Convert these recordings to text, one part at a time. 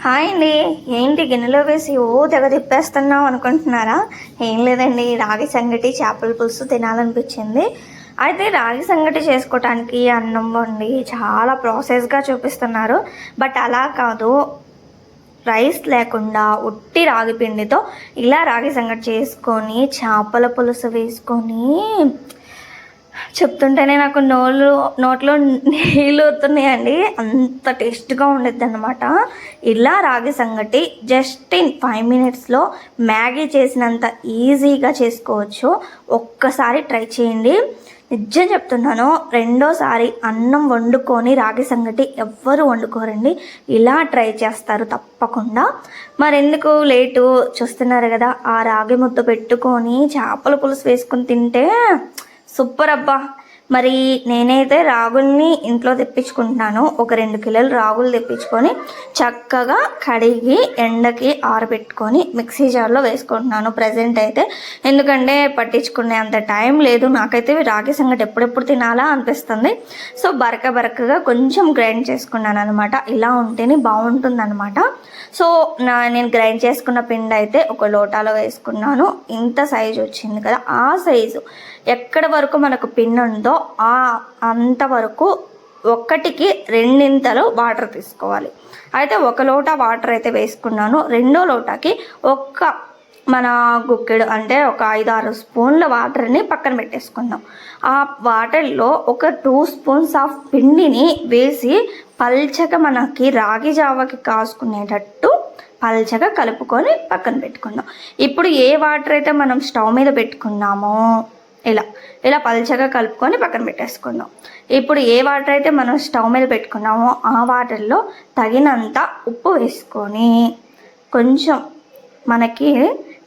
Hi అండి. ఏంటి గిన్నెలో వేసి తెగ తిప్పేస్తున్నావు అనుకుంటున్నారా? ఏం లేదండి, రాగి సంగటి చేపల పులుసు తినాలనిపించింది. అయితే రాగి సంగటి చేసుకోవటానికి అన్నం వండి చాలా ప్రాసెస్గా చూపిస్తున్నారు. బట్ అలా కాదు, రైస్ లేకుండా ఉట్టి రాగి పిండితో ఇలా రాగి సంగటి చేసుకొని చేపల పులుసు వేసుకొని చెప్తుంటేనే నాకు నోట్లో నీళ్ళు ఊరుతున్నాయండి. అంత టేస్ట్గా ఉండేది అనమాట. ఇలా రాగి సంగటి జస్ట్ ఇన్ 5 minutesలో మ్యాగీ చేసినంత ఈజీగా చేసుకోవచ్చు. ఒక్కసారి ట్రై చేయండి. నిజం చెప్తున్నాను, రెండోసారి అన్నం వండుకొని రాగి సంగటి ఎవ్వరు వండుకోరండి. ఇలా ట్రై చేస్తారు తప్పకుండా. మరెందుకు లేటు, చూస్తున్నారు కదా, ఆ రాగి ముద్ద పెట్టుకొని చేపల పులుసు వేసుకొని తింటే సూపర్ అబ్బా. మరి నేనైతే రాగుల్ని ఇంట్లో తెప్పించుకుంటున్నాను. ఒక 2 కిలోలు రాగులు తెప్పించుకొని చక్కగా కడిగి ఎండకి ఆరబెట్టుకొని మిక్సీ జార్లో వేసుకుంటున్నాను ప్రజెంట్ అయితే. ఎందుకంటే పట్టించుకునే అంత టైం లేదు నాకైతే. రాగి సంగటి ఎప్పుడెప్పుడు తినాలా అనిపిస్తుంది. సో బరకగా కొంచెం గ్రైండ్ చేసుకున్నాను అనమాట. ఇలా ఉంటేనే బాగుంటుంది అనమాట. సో నేను గ్రైండ్ చేసుకున్న పిండి అయితే ఒక లోటాలో వేసుకున్నాను. ఇంత సైజు వచ్చింది కదా, ఆ సైజు ఎక్కడి వరకు మనకు పిండి ఉందో అంతవరకు 1కి 2 వాటర్ తీసుకోవాలి. అయితే 1 లోటా వాటర్ అయితే వేసుకున్నాను. 2వ లోటాకి మన గుక్కెడు అంటే ఒక 5-6 స్పూన్ల వాటర్ని పక్కన పెట్టేసుకుందాం. ఆ వాటర్లో ఒక 2 స్పూన్స్ ఆఫ్ పిండిని వేసి పల్చగా మనకి రాగి జావకి కాసుకునేటట్టు పల్చగా కలుపుకొని పక్కన పెట్టుకుందాం. ఇప్పుడు ఏ వాటర్ అయితే మనం స్టవ్ మీద పెట్టుకున్నామో ఇలా పల్చగా కలుపుకొని పక్కన పెట్టేసుకుందాం. ఇప్పుడు ఏ వాటర్ అయితే మనం స్టవ్ మీద పెట్టుకున్నామో ఆ వాటర్లో తగినంత ఉప్పు వేసుకొని కొంచెం మనకి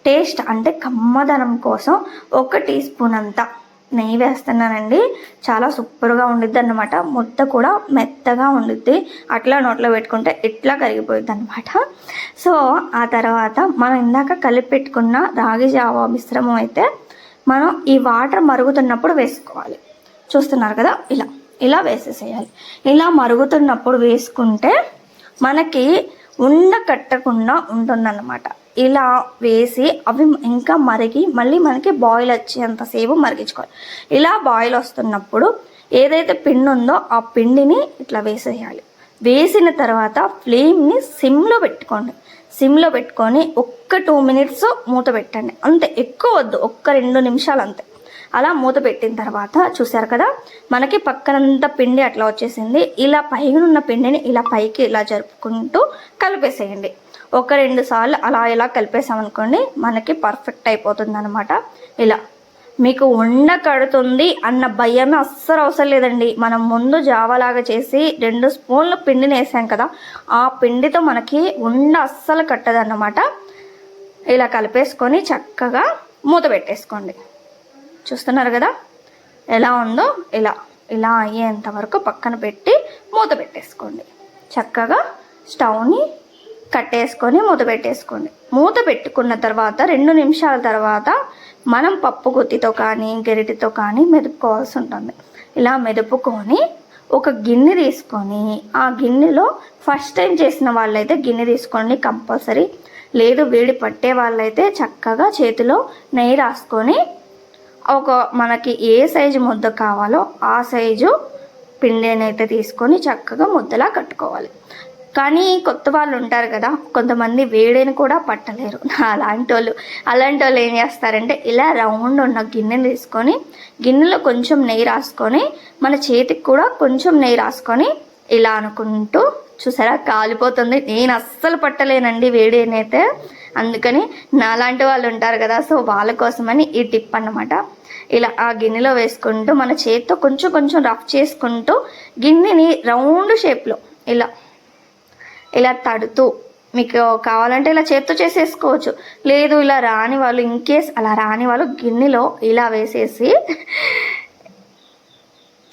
టేస్ట్ అంటే కమ్మదనం కోసం 1 టీ స్పూన్ అంత నెయ్యి వేస్తున్నానండి. చాలా సూపర్గా ఉండిద్ది అన్నమాట. ముద్ద కూడా మెత్తగా ఉండిద్ది. అట్లా నోట్లో పెట్టుకుంటే ఇట్లా కరిగిపోయిద్ది అనమాట. సో ఆ తర్వాత మనం ఇందాక కలిపి పెట్టుకున్న రాగి జావా మిశ్రమం అయితే మనం ఈ వాటర్ మరుగుతున్నప్పుడు వేసుకోవాలి. చూస్తున్నారు కదా, ఇలా వేసేసేయాలి. ఇలా మరుగుతున్నప్పుడు వేసుకుంటే మనకి కట్టకుండా ఉంటుందన్నమాట. ఇలా వేసి అవి ఇంకా మరిగి మళ్ళీ మనకి బాయిల్ వచ్చేంతసేపు మరిగించుకోవాలి. ఇలా బాయిల్ వస్తున్నప్పుడు ఏదైతే పిండి ఉందో ఆ పిండిని ఇట్లా వేసేయాలి. వేసిన తర్వాత ఫ్లేమ్ని సిమ్లో పెట్టుకోండి. సిమ్లో పెట్టుకొని 2 minutes మూత పెట్టండి. అంతే, ఎక్కువ వద్దు, 2 నిమిషాలు అంతే. అలా మూత పెట్టిన తర్వాత చూసారు కదా, మనకి పక్కనంతా పిండి అట్లా వచ్చేసింది. ఇలా పైన ఉన్న పిండిని ఇలా పైకి ఇలా జరుపుకుంటూ కలిపేసేయండి. 1-2 సార్లు ఇలా కలిపేసామనుకోండి, మనకి పర్ఫెక్ట్ అయిపోతుంది అనమాట. ఇలా మీకు కడుతుంది అన్న భయమే అస్సలు అవసరం లేదండి. మనం ముందు జావలాగా చేసి 2 స్పూన్లు పిండిని వేసాం కదా, ఆ పిండితో మనకి అస్సలు కట్టదన్నమాట. ఇలా కలిపేసుకొని చక్కగా మూత పెట్టేసుకోండి. చూస్తున్నారు కదా ఎలా ఉందో. ఇలా అయ్యేంత వరకు పక్కన పెట్టి మూత పెట్టేసుకోండి. చక్కగా స్టవ్ని కట్టేసుకొని మూత పెట్టేసుకోండి. మూత పెట్టుకున్న తర్వాత 2 నిమిషాల తర్వాత మనం పప్పు గుత్తితో కానీ గరిటెతో కానీ మెదుపుకోవాల్సి ఉంటుంది. ఇలా మెదుపుకొని ఒక గిన్నె తీసుకొని ఆ గిన్నెలో ఫస్ట్ టైం చేసిన వాళ్ళైతే గిన్నె తీసుకోండి కంపల్సరీ. లేదు వేడి పట్టే వాళ్ళైతే చక్కగా చేతిలో నెయ్యి రాసుకొని మనకి ఏ సైజు ముద్ద కావాలో ఆ సైజు పిండిని అయితే తీసుకొని చక్కగా ముద్దలా కట్టుకోవాలి. కానీ కొత్త వాళ్ళు ఉంటారు కదా, కొంతమంది వేడిని కూడా పట్టలేరు. అలాంటి వాళ్ళు ఏం చేస్తారంటే ఇలా రౌండ్ ఉన్న గిన్నెని తీసుకొని గిన్నెలో కొంచెం నెయ్యి రాసుకొని మన చేతికి కూడా కొంచెం నెయ్యి రాసుకొని ఇలా అనుకుంటూ, చూసారా కాలిపోతుంది. నేను అస్సలు పట్టలేనండి వేడిని అయితే. అందుకని నాలాంటి వాళ్ళు ఉంటారు కదా, సో వాళ్ళ కోసమని ఈ టిప్ అన్నమాట. ఇలా ఆ గిన్నెలో వేసుకుంటూ మన చేతితో కొంచెం రఫ్ చేసుకుంటూ గిన్నెని రౌండ్ షేప్లో ఇలా తడుతూ, మీకు కావాలంటే ఇలా చేత్తో చేసేసుకోవచ్చు. లేదు ఇలా రాని వాళ్ళు, ఇన్కేస్ అలా రాని వాళ్ళు గిన్నెలో ఇలా వేసేసి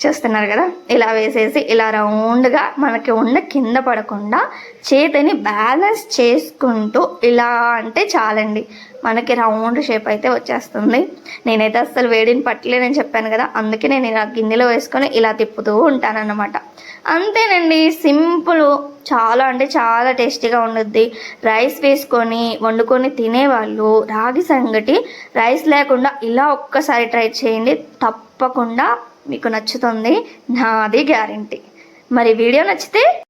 చూస్తున్నారు కదా, ఇలా వేసేసి ఇలా రౌండ్గా మనకి కింద పడకుండా చేతిని బ్యాలెన్స్ చేసుకుంటూ ఇలా అంటే చాలండి, మనకి రౌండ్ షేప్ అయితే వచ్చేస్తుంది. నేనైతే అస్సలు వేడిని పట్టలేనని చెప్పాను కదా, అందుకే నేను ఇలా గిన్నెలో వేసుకొని ఇలా తిప్పుతూ ఉంటానన్నమాట. అంతేనండి, సింపుల్, చాలా అంటే చాలా టేస్టీగా ఉండుద్ది. రైస్ వేసుకొని వండుకొని తినేవాళ్ళు రాగి సంగటి రైస్ లేకుండా ఇలా ఒక్కసారి ట్రై చేయండి, తప్పకుండా మీకు నచ్చుతుంది, నాది గ్యారెంటీ. మరి వీడియో నచ్చితే